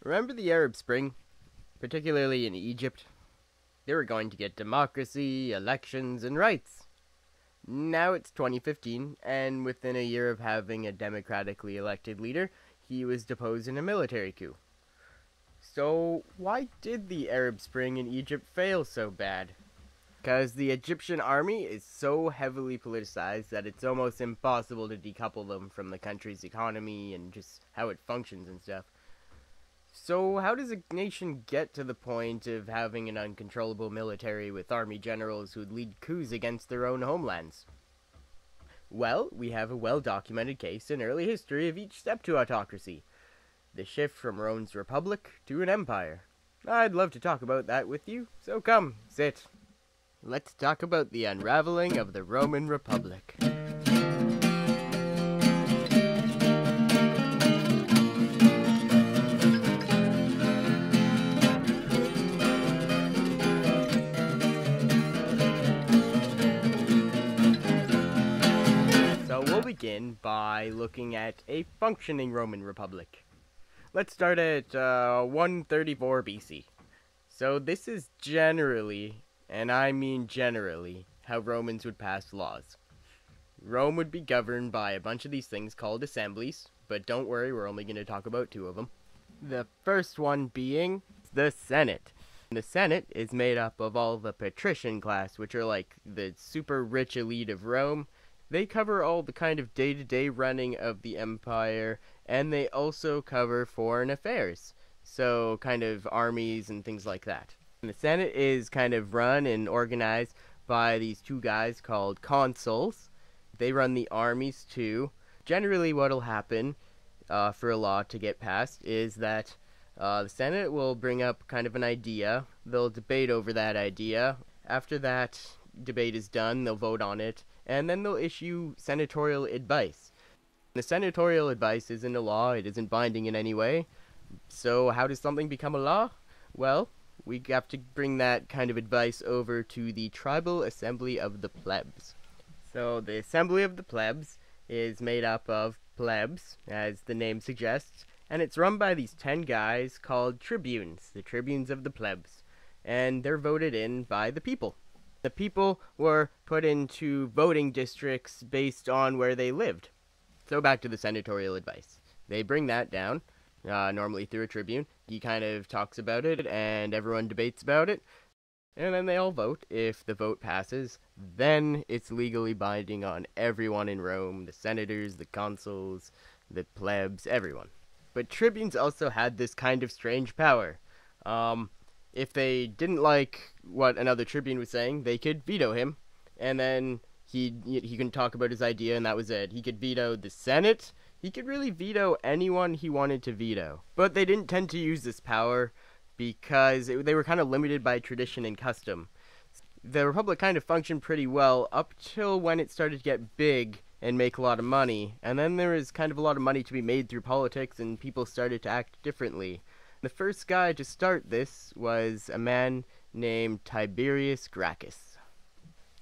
Remember the Arab Spring, particularly in Egypt? They were going to get democracy, elections, and rights. Now it's 2015, and within a year of having a democratically elected leader, he was deposed in a military coup. So, why did the Arab Spring in Egypt fail so bad? Because the Egyptian army is so heavily politicized that it's almost impossible to decouple them from the country's economy and just how it functions and stuff. So how does a nation get to the point of having an uncontrollable military with army generals who would lead coups against their own homelands? Well, we have a well-documented case in early history of each step to autocracy. The shift from Rome's republic to an empire. I'd love to talk about that with you, so come, sit. Let's talk about the unraveling of the Roman Republic. So we'll begin by looking at a functioning Roman Republic. Let's start at 134 BC. So this is generally, and I mean generally, how Romans would pass laws. Rome would be governed by a bunch of these things called assemblies, but don't worry, we're only going to talk about two of them. The first one being the Senate. The Senate is made up of all the patrician class, which are like the super rich elite of Rome. They cover all the kind of day-to-day running of the empire, and they also cover foreign affairs, so kind of armies and things like that. And the Senate is kind of run and organized by these two guys called consuls. They run the armies too. Generally what'll happen for a law to get passed is that the Senate will bring up kind of an idea. They'll debate over that idea. After that debate is done, they'll vote on it, and then they'll issue senatorial advice. The senatorial advice isn't a law, it isn't binding in any way. So how does something become a law? Well, we have to bring that kind of advice over to the tribal assembly of the plebs. So the assembly of the plebs is made up of plebs, as the name suggests, and it's run by these 10 guys called tribunes, the tribunes of the plebs, and they're voted in by the people. The people were put into voting districts based on where they lived. So back to the senatorial advice. They bring that down, normally through a tribune. He kind of talks about it, and everyone debates about it. And then they all vote. If the vote passes, then it's legally binding on everyone in Rome, the senators, the consuls, the plebs, everyone. But tribunes also had this kind of strange power. If they didn't like what another tribune was saying, they could veto him, and then he can talk about his idea, and that was it. He could veto the Senate. He could really veto anyone he wanted to veto. But they didn't tend to use this power because they were kind of limited by tradition and custom. The Republic kind of functioned pretty well up till when it started to get big and make a lot of money, and then there was kind of a lot of money to be made through politics, and people started to act differently. The first guy to start this was a man named Tiberius Gracchus.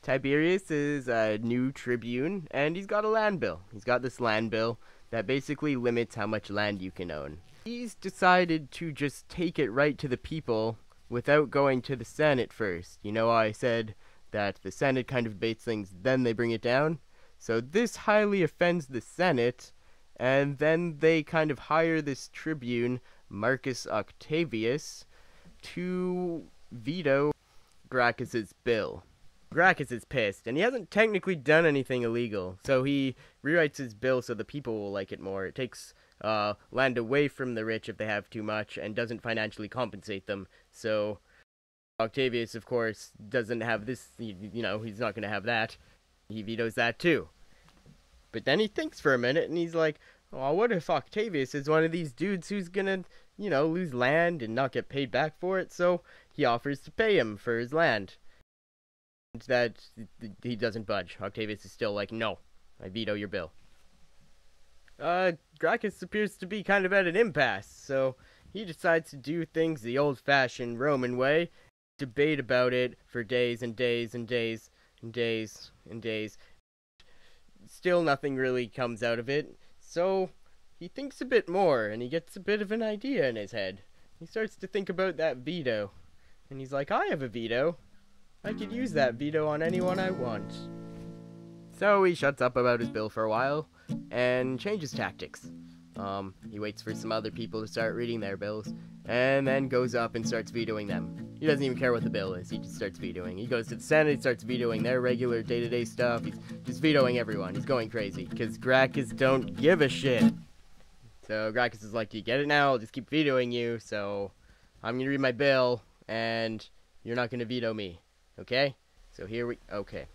Tiberius is a new tribune, and he's got a land bill. He's got this land bill that basically limits how much land you can own. He's decided to just take it right to the people without going to the Senate first. You know, I said that the Senate kind of debates things, then they bring it down. So this highly offends the Senate, and then they kind of hire this tribune, Marcus Octavius, to veto Gracchus's bill. Gracchus is pissed, and he hasn't technically done anything illegal, so he rewrites his bill so the people will like it more. It takes land away from the rich if they have too much, and doesn't financially compensate them, so Octavius, of course, doesn't have this, you know, he's not going to have that. He vetoes that too. But then he thinks for a minute, and he's like, oh, what if Octavius is one of these dudes who's gonna, you know, lose land and not get paid back for it, so he offers to pay him for his land. That he doesn't budge. Octavius is still like, no, I veto your bill. Gracchus appears to be kind of at an impasse, so he decides to do things the old-fashioned Roman way, debate about it for days and days and days and days and days. Still nothing really comes out of it, so he thinks a bit more, and he gets a bit of an idea in his head. he starts to think about that veto. And he's like, I have a veto. I could use that veto on anyone I want. So he shuts up about his bill for a while and changes tactics. He waits for some other people to start reading their bills, and then goes up and starts vetoing them. He doesn't even care what the bill is, he just starts vetoing. He goes to the Senate, he starts vetoing their regular day-to-day stuff. He's just vetoing everyone. He's going crazy, because Gracchus don't give a shit. So Gracchus is like, you get it now, I'll just keep vetoing you, so I'm gonna read my bill, and you're not gonna veto me, okay? So okay.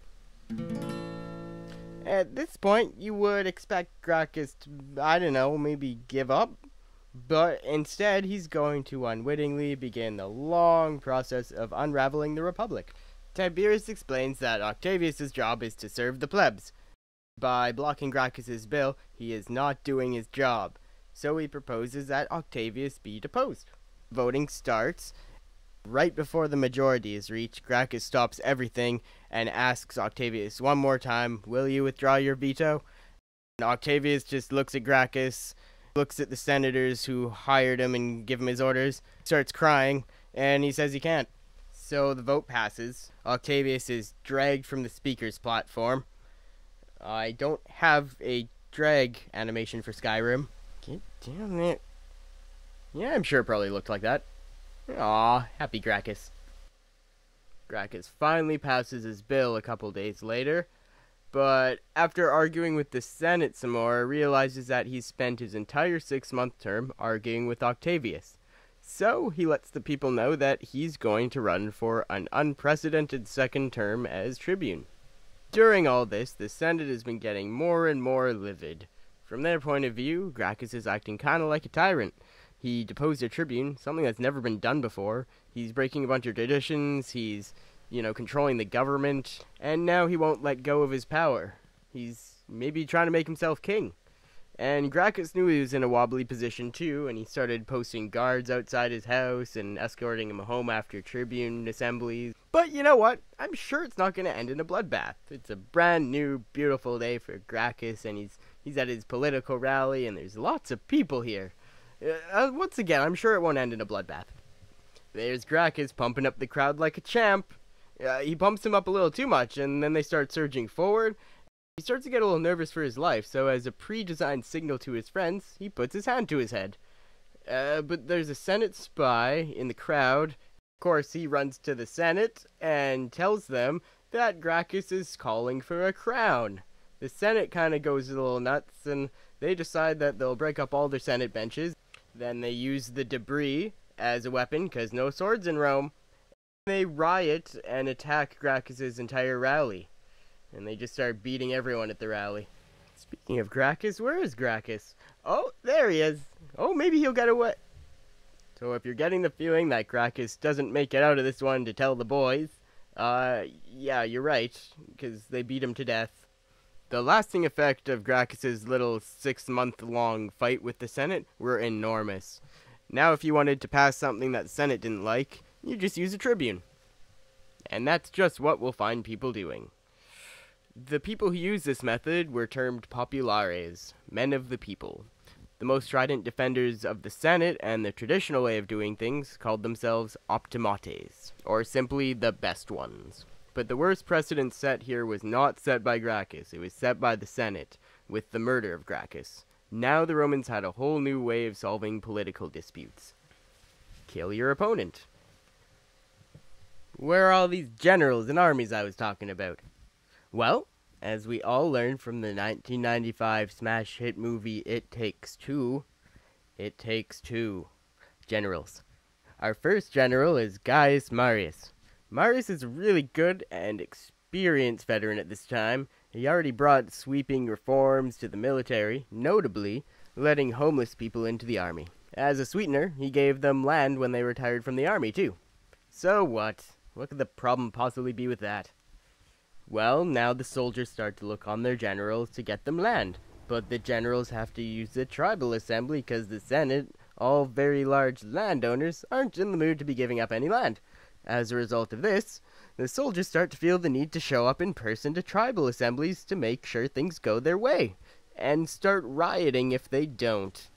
At this point, you would expect Gracchus to, I don't know, maybe give up. But instead, he's going to unwittingly begin the long process of unraveling the Republic. Tiberius explains that Octavius' job is to serve the plebs. By blocking Gracchus' bill, he is not doing his job. So he proposes that Octavius be deposed. Voting starts. Right before the majority is reached, Gracchus stops everything and asks Octavius one more time, will you withdraw your veto? And Octavius just looks at Gracchus, looks at the senators who hired him and give him his orders, starts crying, and he says he can't. So the vote passes. Octavius is dragged from the speaker's platform. I don't have a drag animation for Skyrim. Get damn it. Yeah, I'm sure it probably looked like that. Aw, happy Gracchus. Gracchus finally passes his bill a couple days later, but after arguing with the Senate some more, realizes that he's spent his entire 6-month term arguing with Octavius. So he lets the people know that he's going to run for an unprecedented second term as tribune. During all this, the Senate has been getting more and more livid. From their point of view, Gracchus is acting kind of like a tyrant. He deposed a tribune, something that's never been done before. He's breaking a bunch of traditions, he's, controlling the government, and now he won't let go of his power. He's maybe trying to make himself king. And Gracchus knew he was in a wobbly position too, and he started posting guards outside his house and escorting him home after tribune assemblies. But you know what? I'm sure it's not going to end in a bloodbath. It's a brand new, beautiful day for Gracchus, and he's at his political rally, and there's lots of people here. Once again, I'm sure it won't end in a bloodbath. There's Gracchus pumping up the crowd like a champ. He pumps him up a little too much, and then they start surging forward. He starts to get a little nervous for his life, so as a pre-designed signal to his friends, he puts his hand to his head. But there's a Senate spy in the crowd. Of course, he runs to the Senate and tells them that Gracchus is calling for a crown. The Senate kind of goes a little nuts, and they decide that they'll break up all their Senate benches. Then they use the debris as a weapon, because no swords in Rome. They riot and attack Gracchus' entire rally. And they just start beating everyone at the rally. Speaking of Gracchus, where is Gracchus? Oh, there he is. Oh, maybe he'll get away. So if you're getting the feeling that Gracchus doesn't make it out of this one to tell the boys, yeah, you're right, because they beat him to death. The lasting effect of Gracchus' little 6-month-long fight with the Senate were enormous. Now if you wanted to pass something that the Senate didn't like, you just use a tribune. And that's just what we'll find people doing. The people who used this method were termed populares, men of the people. The most strident defenders of the Senate and the traditional way of doing things called themselves optimates, or simply the best ones. But the worst precedent set here was not set by Gracchus, it was set by the Senate, with the murder of Gracchus. Now the Romans had a whole new way of solving political disputes. Kill your opponent. Where are all these generals and armies I was talking about? Well, as we all learned from the 1995 smash hit movie It Takes Two generals. Our first general is Gaius Marius. Marius is a really good and experienced veteran at this time. He already brought sweeping reforms to the military, notably letting homeless people into the army. As a sweetener, he gave them land when they retired from the army, too. So what? What could the problem possibly be with that? Well, now the soldiers start to look on their generals to get them land. But the generals have to use the tribal assembly because the Senate, all very large landowners, aren't in the mood to be giving up any land. As a result of this, the soldiers start to feel the need to show up in person to tribal assemblies to make sure things go their way, and start rioting if they don't.